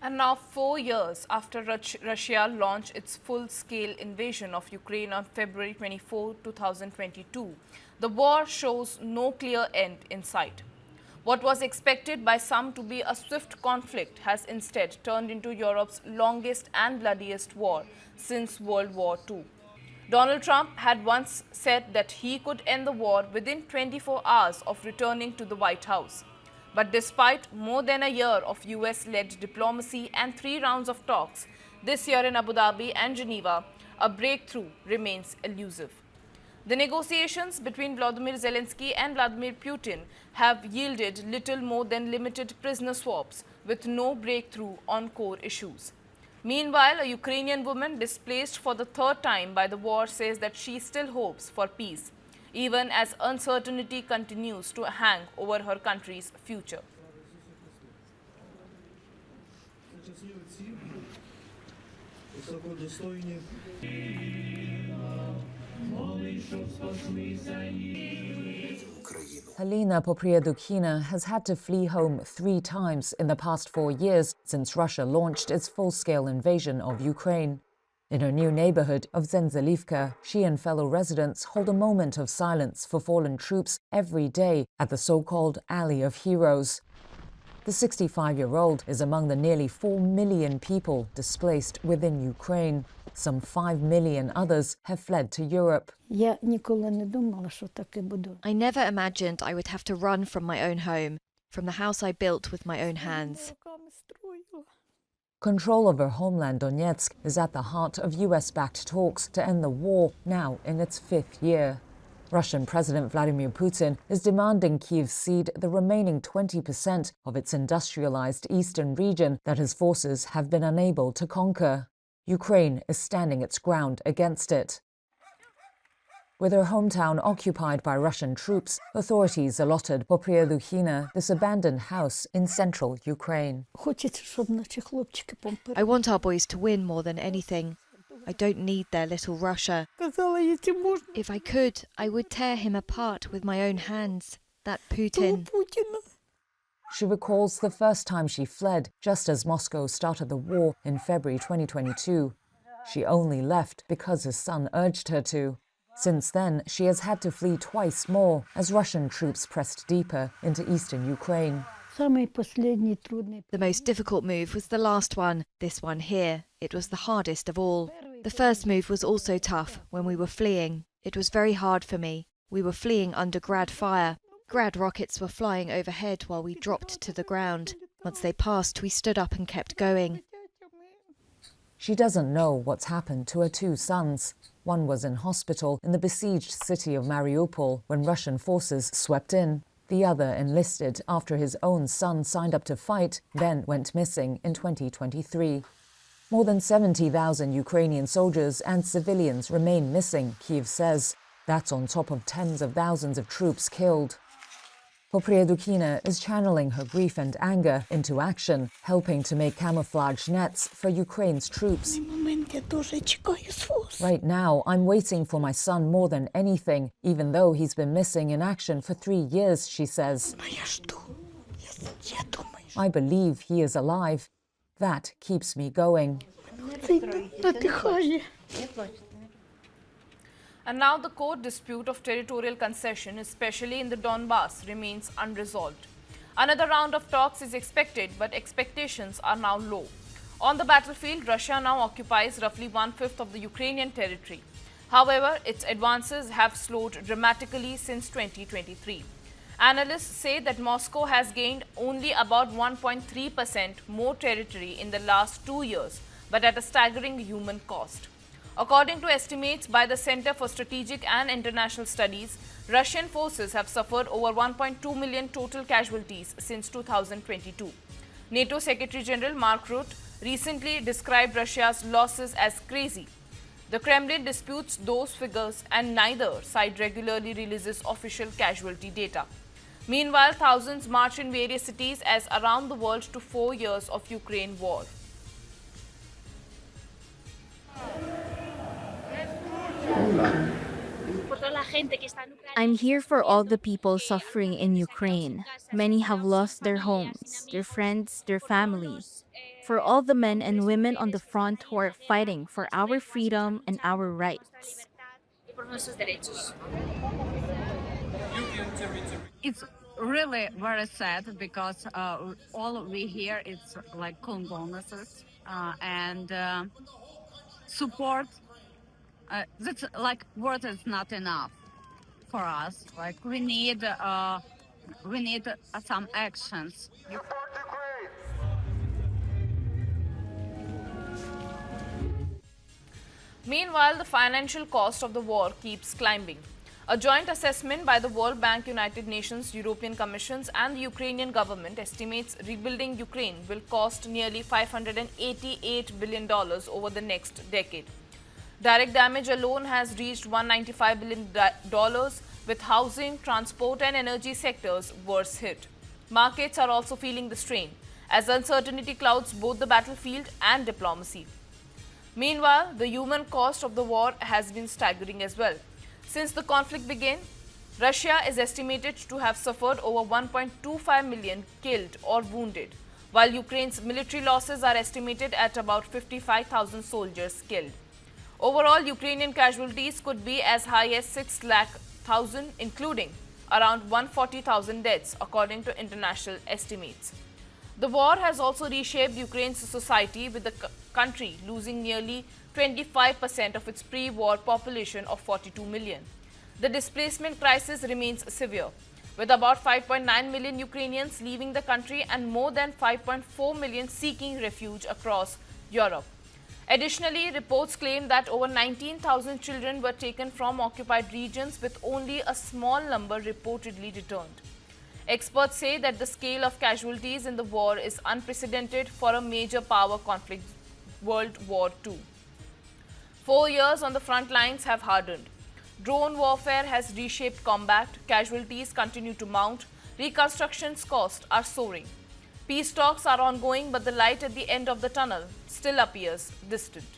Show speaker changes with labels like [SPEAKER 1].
[SPEAKER 1] And now, 4 years after Russia launched its full-scale invasion of Ukraine on February 24, 2022, the war shows no clear end in sight. What was expected by some to be a swift conflict has instead turned into Europe's longest and bloodiest war since World War II. Donald Trump had once said that he could end the war within 24 hours of returning to the White House. But despite more than a year of US-led diplomacy and 3 rounds of talks, this year in Abu Dhabi and Geneva, a breakthrough remains elusive. The negotiations between Volodymyr Zelenskyy and Vladimir Putin have yielded little more than limited prisoner swaps with no breakthrough on core issues. Meanwhile, a Ukrainian woman displaced for the 3rd time by the war says that she still hopes for peace, even as uncertainty continues to hang over her country's future.
[SPEAKER 2] Helena Popriadukina has had to flee home 3 times in the past 4 years since Russia launched its full-scale invasion of Ukraine. In her new neighborhood of Zelenskyy, she and fellow residents hold a moment of silence for fallen troops every day at the so-called Alley of Heroes. The 65-year-old is among the nearly 4 million people displaced within Ukraine. Some 5 million others have fled to Europe.
[SPEAKER 3] I
[SPEAKER 4] never imagined I would have to run from my own home, from the house I built with my own hands.
[SPEAKER 2] Control of her homeland Donetsk is at the heart of US-backed talks to end the war, now in its 5th year. Russian President Vladimir Putin is demanding Kyiv cede the remaining 20% of its industrialized eastern region that his forces have been unable to conquer. Ukraine is standing its ground against it. With her hometown occupied by Russian troops, authorities allotted Popriadukina this abandoned house in central Ukraine.
[SPEAKER 4] I want our boys to win more than anything. I don't need their little Russia. If I could, I would tear him apart with my own hands. That Putin.
[SPEAKER 2] She recalls the first time she fled just as Moscow started the war in February 2022. She only left because her son urged her to. Since then, she has had to flee twice more as Russian troops pressed deeper into eastern Ukraine.
[SPEAKER 4] The most difficult move was the last one, this one here. It was the hardest of all. The first move was also tough when we were fleeing. It was very hard for me. We were fleeing under Grad fire. Grad rockets were flying overhead while we dropped to the ground. Once they passed, we stood up and kept going.
[SPEAKER 2] She doesn't know what's happened to her 2 sons. One was in hospital in the besieged city of Mariupol when Russian forces swept in. The other enlisted after his own son signed up to fight, then went missing in 2023. More than 70,000 Ukrainian soldiers and civilians remain missing, Kyiv says. That's on top of tens of thousands of troops killed. Popriadukina is channeling her grief and anger into action, helping to make camouflage nets for Ukraine's troops. Right now, I'm waiting for my son more than anything, even though he's been missing in action for 3 years, she says. I believe he is alive. That keeps me going.
[SPEAKER 1] And now the core dispute of territorial concession, especially in the Donbass, remains unresolved. Another round of talks is expected, but expectations are now low. On the battlefield, Russia now occupies roughly 1/5 of the Ukrainian territory. However, its advances have slowed dramatically since 2023. Analysts say that Moscow has gained only about 1.3% more territory in the last 2 years, but at a staggering human cost. According to estimates by the Center for Strategic and International Studies, Russian forces have suffered over 1.2 million total casualties since 2022. NATO Secretary General Mark Rutte recently described Russia's losses as crazy. The Kremlin disputes those figures and neither side regularly releases official casualty data. Meanwhile, thousands march in various cities as around the world to 4 years of Ukraine war.
[SPEAKER 3] I'm here for all the people suffering in Ukraine. Many have lost their homes, their friends, their family. For all the men and women on the front who are fighting for our freedom and our rights.
[SPEAKER 5] It's really very sad because all we hear is like condolences and support. That's like word is not enough for us. Like we need some actions.
[SPEAKER 1] Meanwhile, the financial cost of the war keeps climbing. A joint assessment by the World Bank, United Nations, European Commissions and the Ukrainian government estimates rebuilding Ukraine will cost nearly $588 billion over the next decade. Direct damage alone has reached $195 billion, with housing, transport and energy sectors worse hit. Markets are also feeling the strain, as uncertainty clouds both the battlefield and diplomacy. Meanwhile, the human cost of the war has been staggering as well. Since the conflict began, Russia is estimated to have suffered over 1.25 million killed or wounded, while Ukraine's military losses are estimated at about 55,000 soldiers killed. Overall, Ukrainian casualties could be as high as 6,00,000, including around 140,000 deaths, according to international estimates. The war has also reshaped Ukraine's society, with the country losing nearly 25% of its pre-war population of 42 million. The displacement crisis remains severe, with about 5.9 million Ukrainians leaving the country and more than 5.4 million seeking refuge across Europe. Additionally, reports claim that over 19,000 children were taken from occupied regions, with only a small number reportedly returned. Experts say that the scale of casualties in the war is unprecedented for a major power conflict. World War II. 4 years on the front lines have hardened. Drone warfare has reshaped combat, casualties continue to mount, reconstruction's costs are soaring. Peace talks are ongoing, but the light at the end of the tunnel still appears distant.